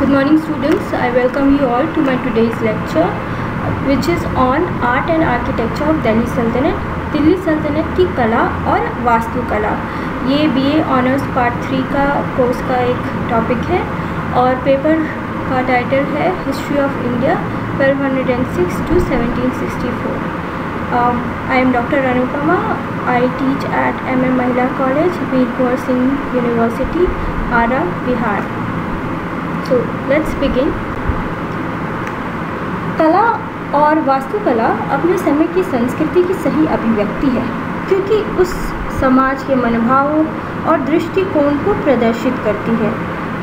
Good morning students, I welcome you all to my today's lecture which is on Art and Architecture of Delhi Sultanate. Delhi सल्तनत की कला और वास्तुकला, ये BA honours part 3 का course का एक टॉपिक है और पेपर का टाइटल है history of India 1206 to 1764. I am Dr. Anupama. I teach at MM Mahila College, Veer Kunwar Singh University, Ara, Bihar. So let's begin. कला और वास्तुकला अपने समय की संस्कृति की सही अभिव्यक्ति है, क्योंकि उस समाज के मनोभावों और दृष्टिकोण को प्रदर्शित करती है।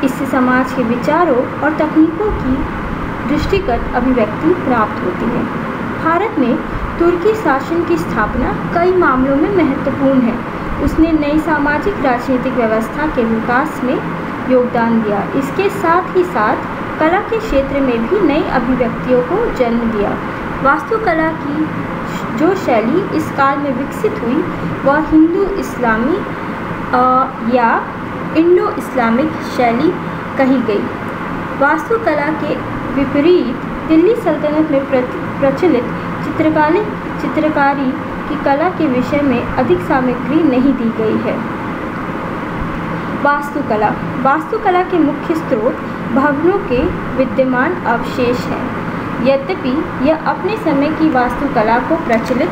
इससे समाज के विचारों और तकनीकों की दृष्टिगत अभिव्यक्ति प्राप्त होती है। भारत में तुर्की शासन की स्थापना कई मामलों में महत्वपूर्ण है। उसने नई सामाजिक राजनीतिक व्यवस्था के विकास में योगदान दिया। इसके साथ ही साथ कला के क्षेत्र में भी नई अभिव्यक्तियों को जन्म दिया। वास्तुकला की जो शैली इस काल में विकसित हुई वह हिंदू इस्लामी या इंडो इस्लामिक शैली कही गई। वास्तुकला के विपरीत दिल्ली सल्तनत में प्रचलित चित्रकारी की कला के विषय में अधिक सामग्री नहीं दी गई है। वास्तुकला के मुख्य स्रोत भवनों के विद्यमान अवशेष हैं। यद्यपि यह अपने समय की वास्तुकला को प्रचलित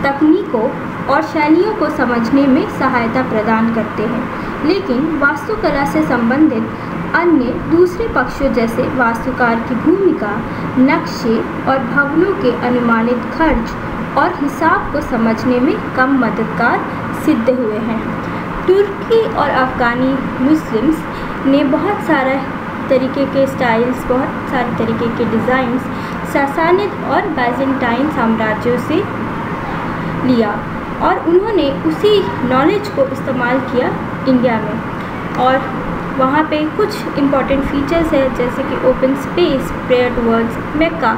तकनीकों और शैलियों को समझने में सहायता प्रदान करते हैं, लेकिन वास्तुकला से संबंधित अन्य दूसरे पक्षों जैसे वास्तुकार की भूमिका, नक्शे और भवनों के अनुमानित खर्च और हिसाब को समझने में कम मददगार सिद्ध हुए हैं। तुर्की और अफ़गानी मुस्लिम्स ने बहुत सारे तरीके के स्टाइल्स, बहुत सारे तरीके के डिज़ाइंस सासानिद और बाइजेंटाइन साम्राज्यों से लिया और उन्होंने उसी नॉलेज को इस्तेमाल किया इंडिया में। और वहाँ पे कुछ इम्पॉर्टेंट फीचर्स है, जैसे कि open space, prayer towards Mecca,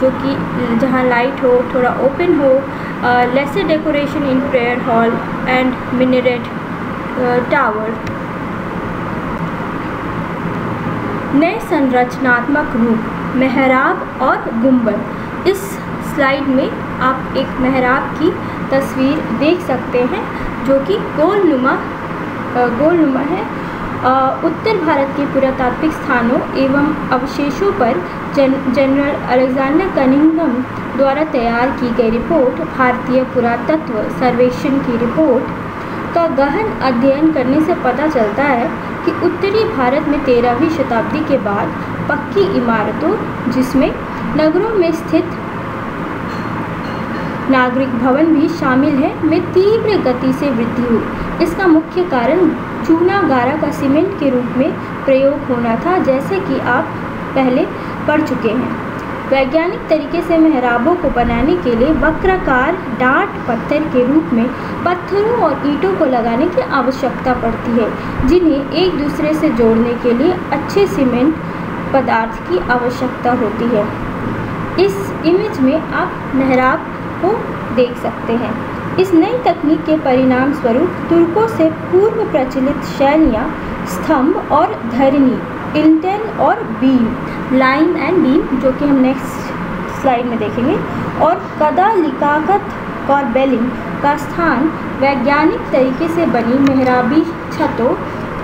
जो कि जहाँ लाइट हो, थोड़ा ओपन हो, lesser decoration in prayer hall and minaret tower. नए संरचनात्मक रूप, मेहराब और गुंबद। इस स्लाइड में आप एक मेहराब की तस्वीर देख सकते हैं जो कि गोलनुमा है। उत्तर भारत के पुरातात्विक स्थानों एवं अवशेषों पर जनरल अलेक्जेंडर कनिंघम द्वारा तैयार की गई रिपोर्ट, भारतीय पुरातत्व सर्वेक्षण की रिपोर्ट का गहन अध्ययन करने से पता चलता है कि उत्तरी भारत में 13वीं शताब्दी के बाद पक्की इमारतों, जिसमें नगरों में स्थित नागरिक भवन भी शामिल है, में तीव्र गति से वृद्धि हुई। इसका मुख्य कारण चूना गारा का सीमेंट के रूप में प्रयोग होना था, जैसे कि आप पहले पढ़ चुके हैं। वैज्ञानिक तरीके से मेहराबों को बनाने के लिए वक्राकार डार्ट पत्थर के रूप में पत्थरों और ईंटों को लगाने की आवश्यकता पड़ती है, जिन्हें एक दूसरे से जोड़ने के लिए अच्छे सीमेंट पदार्थ की आवश्यकता होती है। इस इमेज में आप मेहराब को देख सकते हैं। इस नई तकनीक के परिणाम स्वरूप तुर्कों से पूर्व प्रचलित शैलियाँ स्तंभ और धरनी, इंटेल और बीम, लाइन एंड बीम, जो कि हम नेक्स्ट स्लाइड में देखेंगे, और कदा लिकाकत और बेलिंग का स्थान वैज्ञानिक तरीके से बनी मेहराबी छतों,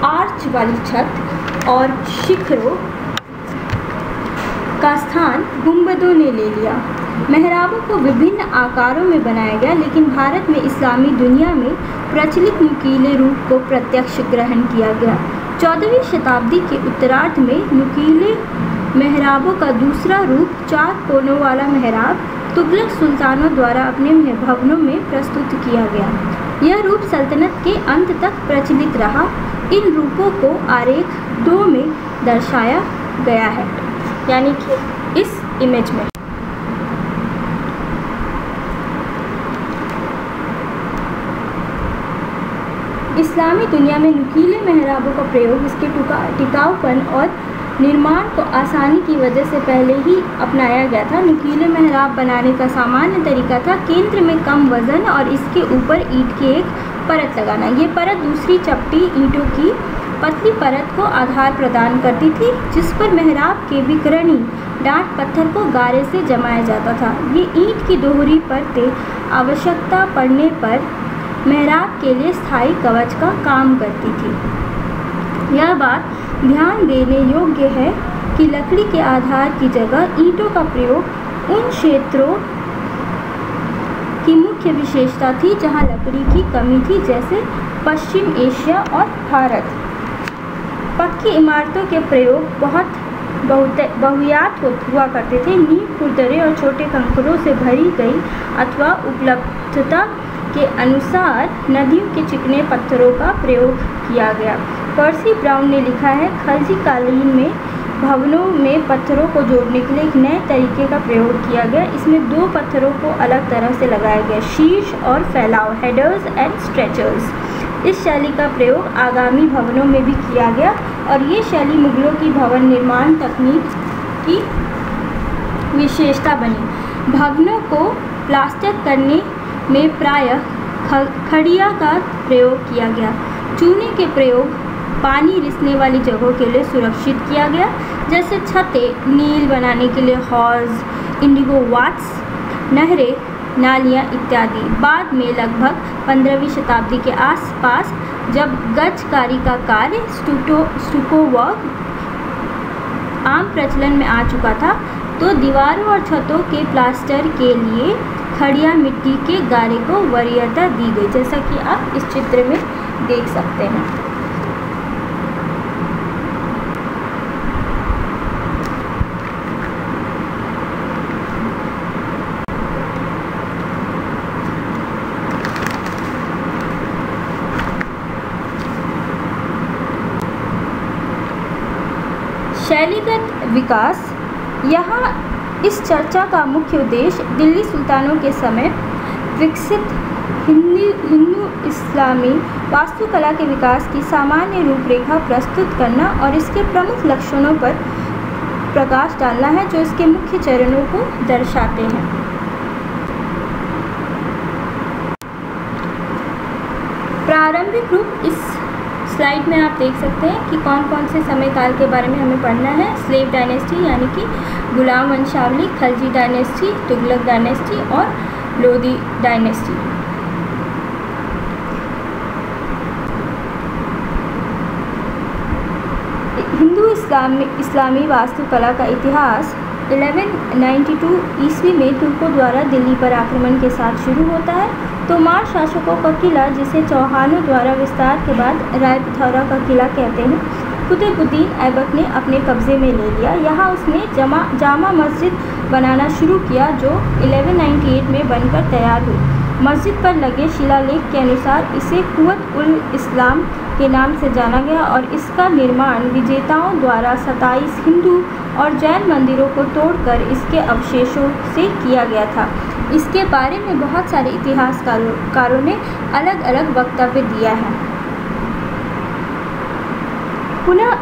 आर्च वाली छत और शिखरों का स्थान गुंबदों ने ले लिया। मेहराबों को विभिन्न आकारों में बनाया गया, लेकिन भारत में इस्लामी दुनिया में प्रचलित नुकीले रूप को प्रत्यक्ष ग्रहण किया गया। 14वीं शताब्दी के उत्तरार्ध में नुकीले मेहराबों का दूसरा रूप, 4 कोनों वाला मेहराब, तुगलक सुल्तानों द्वारा अपने भवनों में प्रस्तुत किया गया। यह रूप सल्तनत के अंत तक प्रचलित रहा। इन रूपों को आरेख 2 में दर्शाया गया है, यानी कि इस इमेज में। इस्लामी दुनिया में नुकीले मेहराबों का प्रयोग इसके टिकाऊपन और निर्माण को आसानी की वजह से पहले ही अपनाया गया था। नुकीले मेहराब बनाने का सामान्य तरीका था केंद्र में कम वजन और इसके ऊपर ईंट की एक परत लगाना। ये परत दूसरी चपटी ईंटों की पतली परत को आधार प्रदान करती थी, जिस पर मेहराब के विकर्णी डांट पत्थर को गारे से जमाया जाता था। ये ईंट की दोहरी परतें आवश्यकता पड़ने पर मेहराब के लिए स्थायी कवच का काम करती थी। यह बात ध्यान देने योग्य है कि लकड़ी के आधार की जगह ईंटों का प्रयोग उन क्षेत्रों की मुख्य विशेषता थी जहां लकड़ी की कमी थी, जैसे पश्चिम एशिया और भारत। पक्की इमारतों के प्रयोग बहुयात हुआ करते थे। नींव खुरदरे और छोटे कंकरों से भरी गई अथवा उपलब्धता के अनुसार नदियों के चिकने पत्थरों का प्रयोग किया गया। पर्सी ब्राउन ने लिखा है, खलजी कालीन में भवनों में पत्थरों को जोड़ने के लिए एक नए तरीके का प्रयोग किया गया। इसमें दो पत्थरों को अलग तरह से लगाया गया, शीर्ष और फैलाव, हेडर्स एंड स्ट्रेचर्स। इस शैली का प्रयोग आगामी भवनों में भी किया गया और ये शैली मुगलों की भवन निर्माण तकनीक की विशेषता बनी। भवनों को प्लास्टर करने में प्रायः खड़िया का प्रयोग किया गया। चूने के प्रयोग पानी रिसने वाली जगहों के लिए सुरक्षित किया गया, जैसे छतें, नील बनाने के लिए हॉर्स, इंडिगो वाट्स, नहरें, नालियाँ इत्यादि। बाद में लगभग 15वीं शताब्दी के आसपास जब गजकारी का कार्य स्टुको वर्क आम प्रचलन में आ चुका था, तो दीवारों और छतों के प्लास्टर के लिए खड़िया मिट्टी के गारे को वरीयता दी गई, जैसा कि आप इस चित्र में देख सकते हैं। शैलीगत विकास। यहाँ इस चर्चा का मुख्य उद्देश्य दिल्ली सुल्तानों के समय विकसित हिंदू इस्लामी वास्तुकला के विकास की सामान्य रूपरेखा प्रस्तुत करना और इसके प्रमुख लक्षणों पर प्रकाश डालना है, जो इसके मुख्य चरणों को दर्शाते हैं। प्रारंभिक रूप। इस स्लाइड में आप देख सकते हैं कि कौन कौन से समय काल के बारे में हमें पढ़ना है। स्लेव डायनेस्टी यानी कि गुलाम वंशावली, खलजी डायनेस्टी, तुगलक डायनेस्टी और लोदी डायनेस्टी। हिंदू इस्लामी वास्तुकला का इतिहास 1192 ईस्वी में तुर्कों द्वारा दिल्ली पर आक्रमण के साथ शुरू होता है। तोमार शासकों का किला, जिसे चौहानों द्वारा विस्तार के बाद राय पिथौरा का किला कहते हैं, कुतुबुद्दीन ऐबक ने अपने कब्जे में ले लिया। यहाँ उसने जामा मस्जिद बनाना शुरू किया, जो 1198 में बनकर तैयार हुई। मस्जिद पर लगे शिलालेख के अनुसार इसे कुवत उल इस्लाम के नाम से जाना गया और इसका निर्माण विजेताओं द्वारा 27 हिंदू और जैन मंदिरों को तोड़कर इसके अवशेषों से किया गया था। इसके बारे में बहुत सारे इतिहासकारों ने अलग अलग वक्तव्य दिया है। पुनः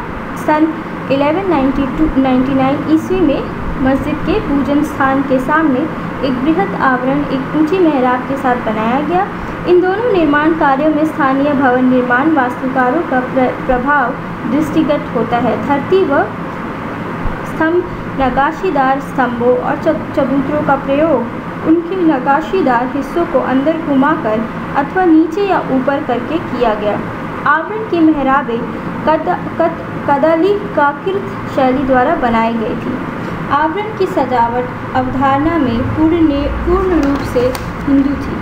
सन 1199 ईस्वी में मस्जिद के पूजन स्थान के सामने एक बृहद आवरण एक ऊंची मेहराब के साथ बनाया गया। इन दोनों निर्माण कार्यों में स्थानीय भवन निर्माण वास्तुकारों का प्रभाव दृष्टिगत होता है। धरती व स्तंभ, नक्काशीदार स्तंभों और चबूतरों का प्रयोग उनके नक्काशीदार हिस्सों को अंदर घुमाकर अथवा नीचे या ऊपर करके किया गया। आवरण की मेहराबें कदलीकाकृत शैली द्वारा बनाई गई थी। आवरण की सजावट अवधारणा में पूर्ण रूप से हिंदू थी।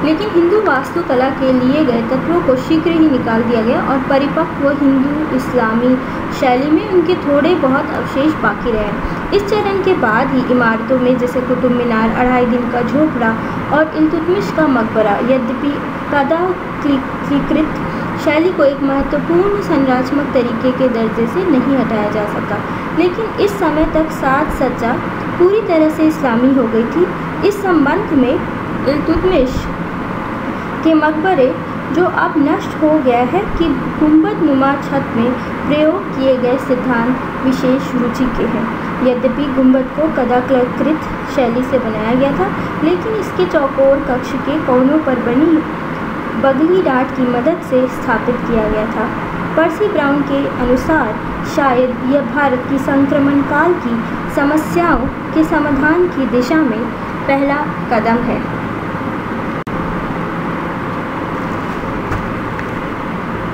लेकिन हिंदू वास्तुकला के लिए गए तत्वों को शीघ्र ही निकाल दिया गया और परिपक्व हिंदू इस्लामी शैली में उनके थोड़े बहुत अवशेष बाकी रहे। इस चरण के बाद ही इमारतों में जैसे कुतुब मीनार, अढ़ाई दिन का झोपड़ा और इल्तुतमिश का मकबरा, यद्यपि कदाक्लीकृत शैली को एक महत्वपूर्ण संरचनात्मक तरीके के दर्जे से नहीं हटाया जा सका, लेकिन इस समय तक साज सज्जा पूरी तरह से इस्लामी हो गई थी। इस संबंध में इल्तुतमिश के मकबरे, जो अब नष्ट हो गया है, कि गुंबद नुमा छत में प्रयोग किए गए सिद्धांत विशेष रुचि के हैं। यद्यपि गुंबद को कदाक्लीकृत शैली से बनाया गया था, लेकिन इसके चौकोर कक्ष के कोनों पर बनी बगली डाट की मदद से स्थापित किया गया था। पर्सी ब्राउन के अनुसार शायद यह भारत की संक्रमण काल की समस्याओं के समाधान की दिशा में पहला कदम है।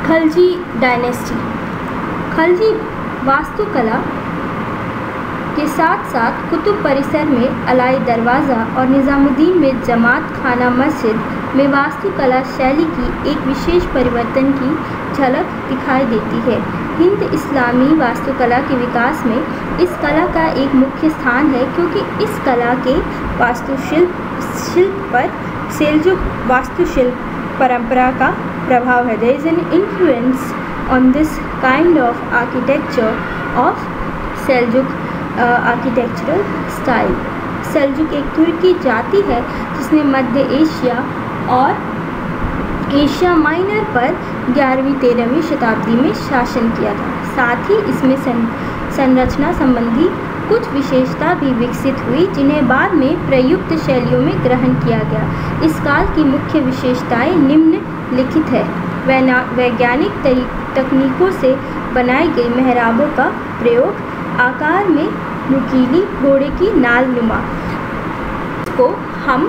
खलजी डायनेस्टी। खलजी वास्तुकला के साथ साथ कुतुब परिसर में अलाई दरवाज़ा और निज़ामुद्दीन में जमात खाना मस्जिद में वास्तुकला शैली की एक विशेष परिवर्तन की झलक दिखाई देती है। हिंद इस्लामी वास्तुकला के विकास में इस कला का एक मुख्य स्थान है, क्योंकि इस कला के वास्तुशिल्प पर सेल्जुक वास्तुशिल्प परंपरा का प्रभाव है। There is an influence on this kind of architecture of Seljuk architectural style. Seljuk एक तुर्की जाति है जिसने मध्य एशिया और एशिया माइनर पर 11वीं-13वीं शताब्दी में शासन किया था। साथ ही इसमें संरचना संबंधी कुछ विशेषता भी विकसित हुई, जिन्हें बाद में प्रयुक्त शैलियों में ग्रहण किया गया। इस काल की मुख्य विशेषताएं निम्नलिखित है। वैज्ञानिक तकनीकों से बनाई गई मेहराबों का प्रयोग, आकार में नुकीली घोड़े की नाल नुमा, को हम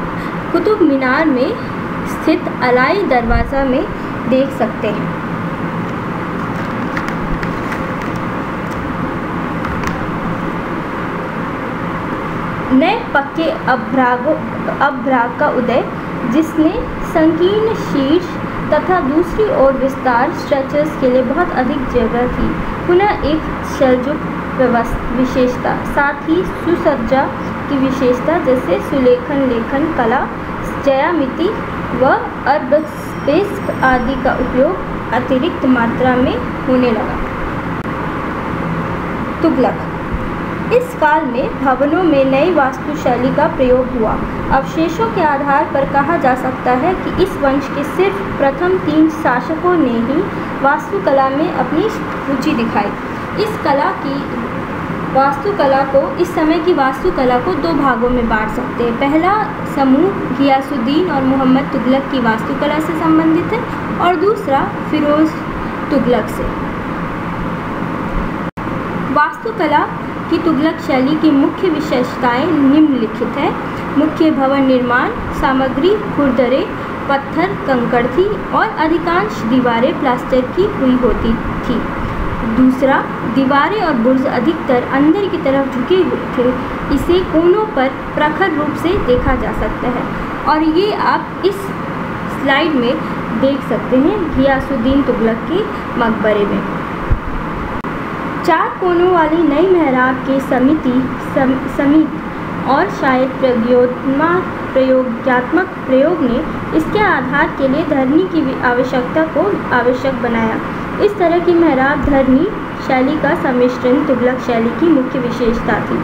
कुतुब मीनार में स्थित अलाई दरवाज़ा में देख सकते हैं। नए पक्के अभ्राग का उदय, जिसने संकीर्ण शीर्ष तथा दूसरी ओर विस्तार स्ट्रेचर्स के लिए बहुत अधिक जगह थी, पुनः एक सेल्जुक विशेषता, साथ ही सुसज्जा की विशेषता जैसे सुलेखन लेखन कला, ज्यामिति व अरबस्पेस्क आदि का उपयोग अतिरिक्त मात्रा में होने लगा। तुगलक। इस काल में भवनों में नई वास्तुशैली का प्रयोग हुआ। अवशेषों के आधार पर कहा जा सकता है कि इस वंश के सिर्फ प्रथम 3 शासकों ने ही वास्तुकला में अपनी रुचि दिखाई। इस समय की वास्तुकला को 2 भागों में बांट सकते हैं। पहला समूह गियासुद्दीन और मोहम्मद तुगलक की वास्तुकला से संबंधित है और दूसरा फिरोज तुगलक से। वास्तुकला की तुगलक शैली की मुख्य विशेषताएं निम्नलिखित है। मुख्य भवन निर्माण सामग्री खुरदरे पत्थर कंकड़ थी और अधिकांश दीवारें प्लास्टर की हुई होती थी। दूसरा, दीवारें और बुर्ज अधिकतर अंदर की तरफ झुके हुए थे। इसे कोनों पर प्रखर रूप से देखा जा सकता है और ये आप इस स्लाइड में देख सकते हैं गियासुद्दीन तुगलक के मकबरे में। 4 कोनों वाली नई मेहराब के समीप और शायद प्रयोगात्मक प्रयोग ने इसके आधार के लिए धरनी की आवश्यकता को आवश्यक बनाया। इस तरह की मेहराब धरनी शैली का सम्मिश्रण तुगलक शैली की मुख्य विशेषता थी।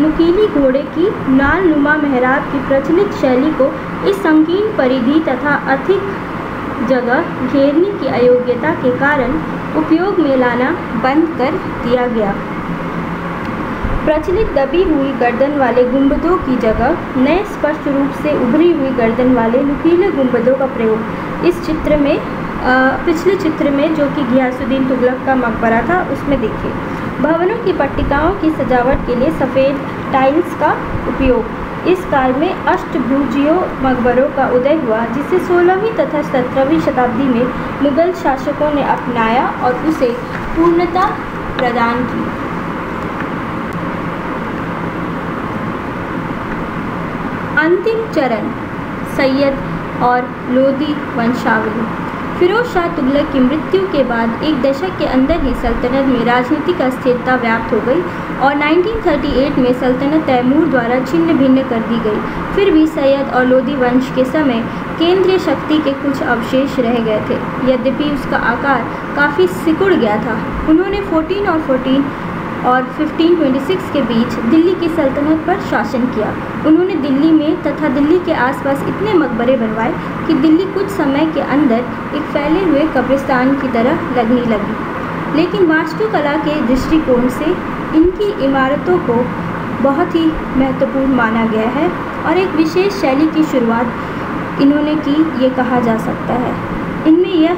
नुकीली घोड़े की नाल नुमा मेहराब की प्रचलित शैली को इस संकीर्ण परिधि तथा अधिक जगह घेरने की अयोग्यता के कारण उपयोग में लाना बंद कर दिया गया। प्रचलित दबी हुई गर्दन वाले गुंबदों की जगह नए स्पष्ट रूप से उभरी हुई गर्दन वाले नुकीले गुंबदों का प्रयोग इस चित्र में पिछले चित्र में जो कि गियासुद्दीन तुगलक का मकबरा था उसमें देखिए। भवनों की पट्टिकाओं की सजावट के लिए सफ़ेद टाइल्स का उपयोग। इस काल में अष्टभुजीय मकबरों का उदय हुआ, जिसे 16वीं तथा 17वीं शताब्दी में मुगल शासकों ने अपनाया और उसे पूर्णता प्रदान की। अंतिम चरण सैयद और लोदी वंशावली। फिरोज शाह तुगलक की मृत्यु के बाद एक दशक के अंदर ही सल्तनत में राजनीतिक अस्थिरता व्याप्त हो गई और 1938 में सल्तनत तैमूर द्वारा छिन्न भिन्न कर दी गई। फिर भी सैयद और लोदी वंश के समय केंद्रीय शक्ति के कुछ अवशेष रह गए थे, यद्यपि उसका आकार काफ़ी सिकुड़ गया था। उन्होंने 14 और 1526 के बीच दिल्ली की सल्तनत पर शासन किया। उन्होंने दिल्ली में तथा दिल्ली के आसपास इतने मकबरे बनवाए कि दिल्ली कुछ समय के अंदर एक फैले हुए कब्रिस्तान की तरह लगने लगी। लेकिन वास्तुकला के दृष्टिकोण से इनकी इमारतों को बहुत ही महत्वपूर्ण माना गया है और एक विशेष शैली की शुरुआत इन्होंने की, ये कहा जा सकता है। इनमें यह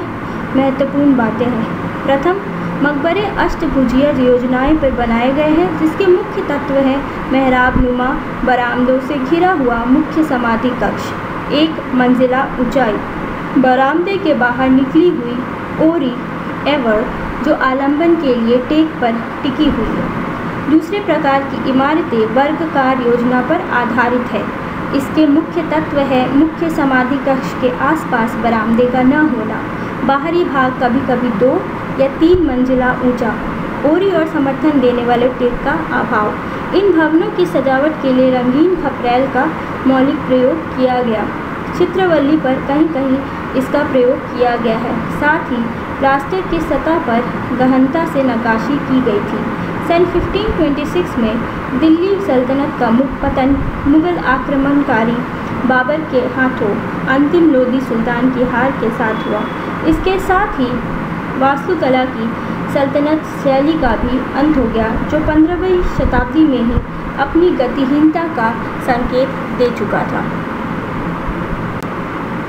महत्वपूर्ण बातें हैं। प्रथम, मकबरे अष्टभुजीय योजनाएं पर बनाए गए हैं, जिसके मुख्य तत्व हैं मेहराब नुमा बरामदों से घिरा हुआ मुख्य समाधि कक्ष, 1 मंजिला ऊंचाई, बरामदे के बाहर निकली हुई ओरी एवर जो आलंबन के लिए टेक पर टिकी हुई है। दूसरे प्रकार की इमारतें वर्गाकार योजना पर आधारित है। इसके मुख्य तत्व है मुख्य समाधि कक्ष के आसपास बरामदे का न होना, बाहरी भाग कभी कभी 2 या 3 मंजिला ऊंचा, ओरी और समर्थन देने वाले टेक का अभाव। इन भवनों की सजावट के लिए रंगीन खपरेल का मौलिक प्रयोग किया गया। चित्रवल्ली पर कहीं कहीं इसका प्रयोग किया गया है। साथ ही प्लास्टर की सतह पर गहनता से नक्काशी की गई थी। सन 1526 में दिल्ली सल्तनत का पतन मुगल आक्रमणकारी बाबर के हाथों अंतिम लोदी सुल्तान की हार के साथ हुआ। इसके साथ ही वास्तुकला की सल्तनत शैली का भी अंत हो गया, जो 15वीं शताब्दी में ही अपनी गतिहीनता का संकेत दे चुका था।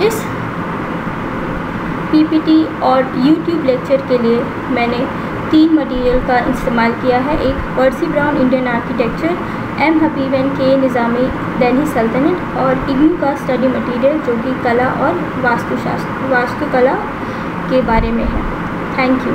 इस पीपीटी और यूट्यूब लेक्चर के लिए मैंने 3 मटेरियल का इस्तेमाल किया है। एक Percy Brown Indian architecture, M Habib and K Nizami Delhi सल्तनत और इग्नू का स्टडी मटेरियल जो कि कला और वास्तुकला के बारे में है। Thank you.